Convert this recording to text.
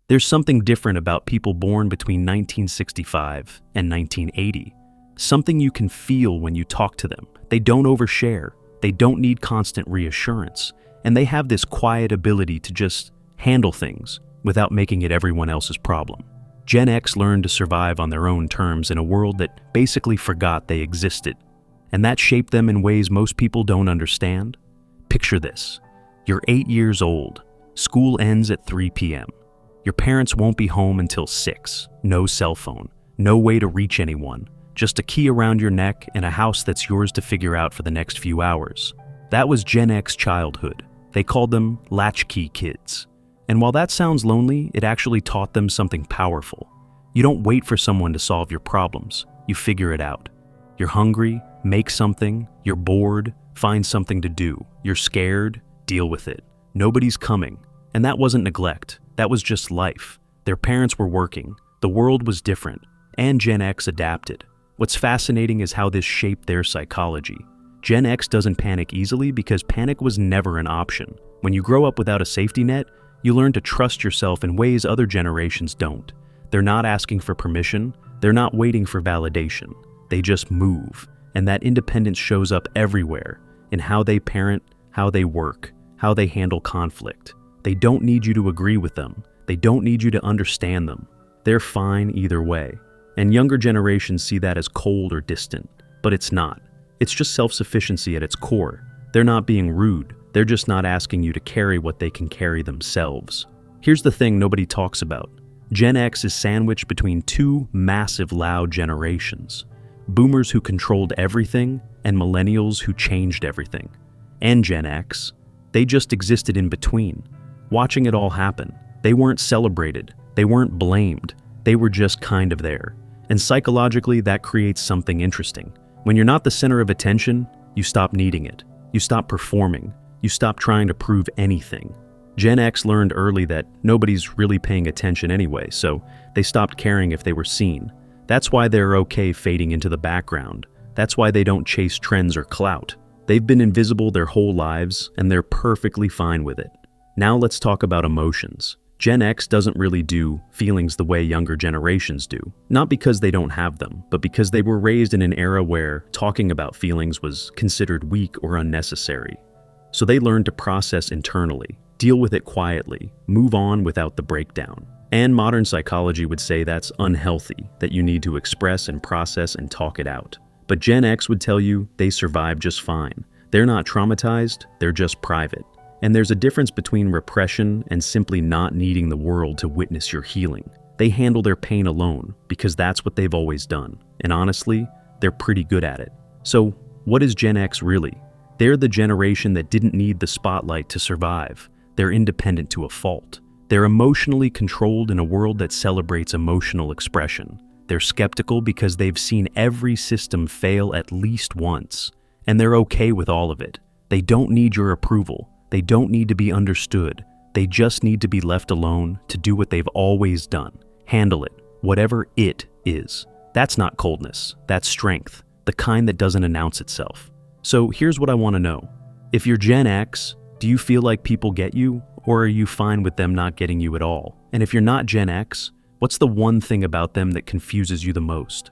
There's something different about people born between 1965 and 1980. Something you can feel when you talk to them. They don't overshare, they don't need constant reassurance, and they have this quiet ability to just handle things without making it everyone else's problem. Gen X learned to survive on their own terms in a world that basically forgot they existed, and that shaped them in ways most people don't understand. Picture this. You're 8 years old. School ends at 3 p.m. Your parents won't be home until 6. No cell phone. No way to reach anyone. Just a key around your neck and a house that's yours to figure out for the next few hours. That was Gen X childhood. They called them latchkey kids. And while that sounds lonely, it actually taught them something powerful. You don't wait for someone to solve your problems. You figure it out. You're hungry, make something. You're bored, find something to do. You're scared, deal with it. Nobody's coming. And that wasn't neglect. That was just life. Their parents were working. The world was different. And Gen X adapted. What's fascinating is how this shaped their psychology. Gen X doesn't panic easily because panic was never an option. When you grow up without a safety net, you learn to trust yourself in ways other generations don't. They're not asking for permission. They're not waiting for validation. They just move. And that independence shows up everywhere, in how they parent, how they work, how they handle conflict. They don't need you to agree with them. They don't need you to understand them. They're fine either way. And younger generations see that as cold or distant, but it's not. It's just self-sufficiency at its core. They're not being rude. They're just not asking you to carry what they can carry themselves. Here's the thing nobody talks about. Gen X is sandwiched between two massive loud generations. Boomers who controlled everything and millennials who changed everything. And Gen X, they just existed in between, watching it all happen. They weren't celebrated. They weren't blamed. They were just kind of there. And psychologically, that creates something interesting. When you're not the center of attention, you stop needing it. You stop performing. You stop trying to prove anything. Gen X learned early that nobody's really paying attention anyway, so they stopped caring if they were seen. That's why they're okay fading into the background. That's why they don't chase trends or clout. They've been invisible their whole lives, and they're perfectly fine with it. Now let's talk about emotions. Gen X doesn't really do feelings the way younger generations do. Not because they don't have them, but because they were raised in an era where talking about feelings was considered weak or unnecessary. So they learned to process internally, deal with it quietly, move on without the breakdown. And modern psychology would say that's unhealthy, that you need to express and process and talk it out. But Gen X would tell you they survive just fine. They're not traumatized, they're just private. And there's a difference between repression and simply not needing the world to witness your healing. They handle their pain alone because that's what they've always done. And honestly, they're pretty good at it. So, what is Gen X really? They're the generation that didn't need the spotlight to survive. They're independent to a fault. They're emotionally controlled in a world that celebrates emotional expression. They're skeptical because they've seen every system fail at least once. And they're okay with all of it. They don't need your approval. They don't need to be understood. They just need to be left alone to do what they've always done. Handle it, whatever it is. That's not coldness. That's strength, the kind that doesn't announce itself. So here's what I want to know. If you're Gen X, do you feel like people get you, or are you fine with them not getting you at all? And if you're not Gen X, what's the one thing about them that confuses you the most?